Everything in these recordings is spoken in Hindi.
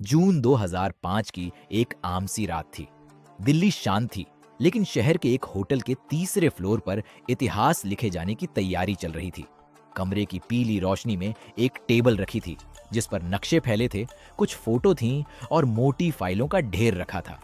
जून 2005 की एक आम सी रात थी। दिल्ली शांत थी, लेकिन शहर के एक होटल के तीसरे फ्लोर पर इतिहास लिखे जाने की तैयारी चल रही थी। कमरे की पीली रोशनी में एक टेबल रखी थी जिस पर नक्शे फैले थे, कुछ फोटो थीं और मोटी फाइलों का ढेर रखा था।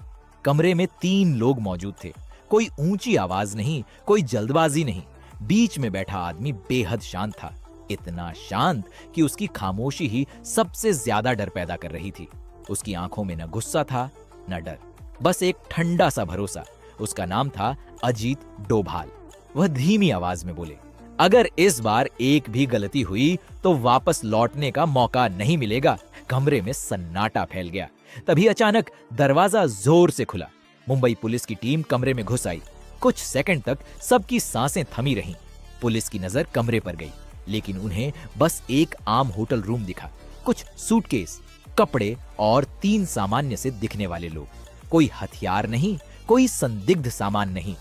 कमरे में 3 लोग मौजूद थे। कोई ऊंची आवाज नहीं, कोई जल्दबाजी नहीं। बीच में बैठा आदमी बेहद शांत था, इतना शांत कि उसकी खामोशी ही सबसे ज्यादा डर पैदा कर रही थी। उसकी आंखों में न गुस्सा था न डर, बस एक ठंडा सा भरोसा। उसका नाम था अजीत डोभाल। वह धीमी आवाज में बोले, अगर इस बार एक भी गलती हुई तो वापस लौटने का मौका नहीं मिलेगा। कमरे में सन्नाटा फैल गया। तभी अचानक दरवाजा जोर से खुला। मुंबई पुलिस की टीम कमरे में घुस आई। कुछ सेकंड तक सबकी सांसें थमी रहीं। पुलिस की नजर कमरे पर गई, लेकिन उन्हें बस एक आम होटल रूम दिखा। कुछ सूटकेस, कपड़े और 3 सामान्य से दिखने वाले लोग। कोई हथियार नहीं, कोई संदिग्ध सामान नहीं।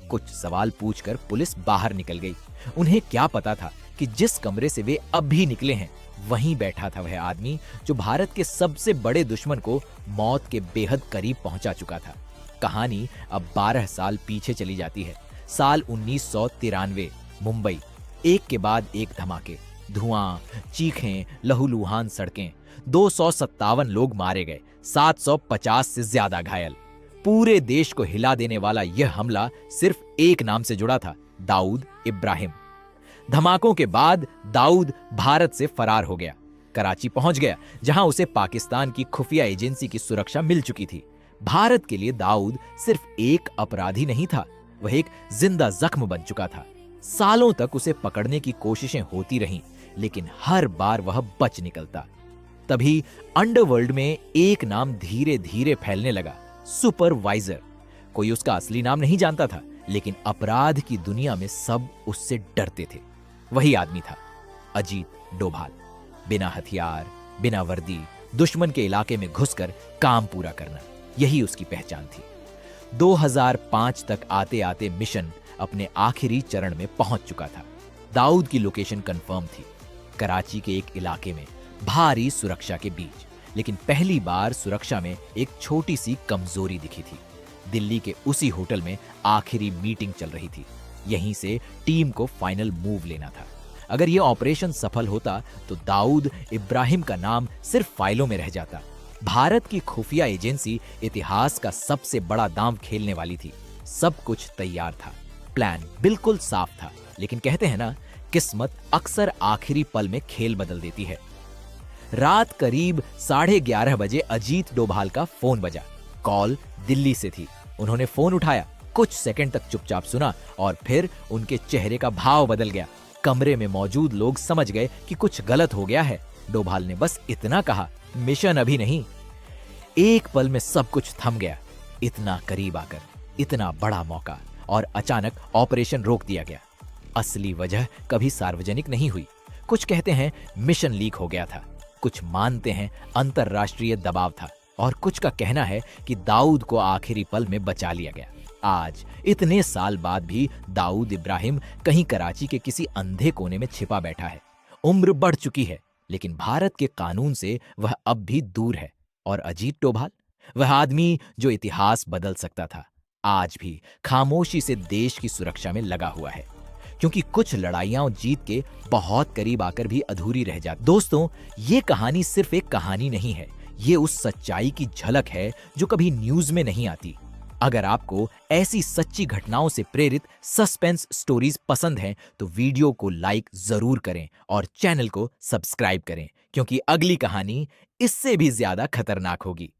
कुछ सवाल पूछकर पुलिस बाहर निकल गई। उन्हें क्या पता था कि जिस कमरे से वे अब भी निकले हैं, वहीं बैठा था वह आदमी जो भारत के सबसे बड़े दुश्मन को मौत के बेहद करीब पहुंचा चुका था। कहानी अब 12 साल पीछे चली जाती है। साल 1993, मुंबई। एक के बाद एक धमाके, धुआं, चीखें, लहूलुहान सड़कें। 257 लोग मारे गए, 750 से ज्यादा घायल। पूरे देश को हिला देने वाला यह हमला सिर्फ एक नाम से जुड़ा था, दाऊद इब्राहिम। धमाकों के बाद दाऊद भारत से फरार हो गया। कराची पहुंच गया, जहां उसे पाकिस्तान की खुफिया एजेंसी की सुरक्षा मिल चुकी थी। भारत के लिए दाऊद सिर्फ एक अपराधी नहीं था, वह एक जिंदा जख्म बन चुका था। सालों तक उसे पकड़ने की कोशिशें होती रहीं, लेकिन हर बार वह बच निकलता। तभी अंडरवर्ल्ड में एक नाम धीरे धीरे फैलने लगा, सुपरवाइजर। कोई उसका असली नाम नहीं जानता था, लेकिन अपराध की दुनिया में सब उससे डरते थे। वही आदमी था अजीत डोभाल। बिना हथियार, बिना वर्दी, दुश्मन के इलाके में घुसकर काम पूरा करना, यही उसकी पहचान थी। 2005 तक आते आते मिशन अपने आखिरी चरण में पहुंच चुका था। दाऊद की लोकेशन कंफर्म थी, कराची के एक इलाके में, भारी सुरक्षा के बीच। लेकिन पहली बार सुरक्षा में एक छोटी सी कमजोरी दिखी थी। दिल्ली के उसी होटल में आखिरी मीटिंग चल रही थी। यहीं से टीम को फाइनल मूव लेना था। अगर यह ऑपरेशन सफल होता तो दाऊद इब्राहिम का नाम सिर्फ फाइलों में रह जाता। भारत की खुफिया एजेंसी इतिहास का सबसे बड़ा दांव खेलने वाली थी। सब कुछ तैयार था, प्लान बिल्कुल साफ था। लेकिन कहते हैं ना, किस्मत अक्सर आखिरी पल में खेल बदल देती है। रात करीब 11:30 बजे अजीत डोभाल का फोन बजा। कॉल दिल्ली से थी। उन्होंने फोन उठाया, कुछ सेकंड तक चुपचाप सुना और फिर उनके चेहरे का भाव बदल गया। कमरे में मौजूद लोग समझ गए कि कुछ गलत हो गया है। डोभाल ने बस इतना कहा, मिशन अभी नहीं। एक पल में सब कुछ थम गया। इतना करीब आकर इतना बड़ा मौका, और अचानक ऑपरेशन रोक दिया गया। असली वजह कभी सार्वजनिक नहीं हुई। कुछ कहते हैं मिशन लीक हो गया था, कुछ मानते हैं अंतरराष्ट्रीय दबाव था, और कुछ का कहना है कि दाऊद को आखिरी पल में बचा लिया गया। आज इतने साल बाद भी दाऊद इब्राहिम कहीं कराची के किसी अंधे कोने में छिपा बैठा है। उम्र बढ़ चुकी है, लेकिन भारत के कानून से वह अब भी दूर है। और अजीत डोभाल, वह आदमी जो इतिहास बदल सकता था, आज भी खामोशी से देश की सुरक्षा में लगा हुआ है। क्योंकि कुछ लड़ाइयां जीत के बहुत करीब आकर भी अधूरी रह जाती। दोस्तों, ये कहानी सिर्फ एक कहानी नहीं है, ये उस सच्चाई की झलक है जो कभी न्यूज में नहीं आती। अगर आपको ऐसी सच्ची घटनाओं से प्रेरित सस्पेंस स्टोरीज पसंद हैं, तो वीडियो को लाइक जरूर करें और चैनल को सब्सक्राइब करें, क्योंकि अगली कहानी इससे भी ज्यादा खतरनाक होगी।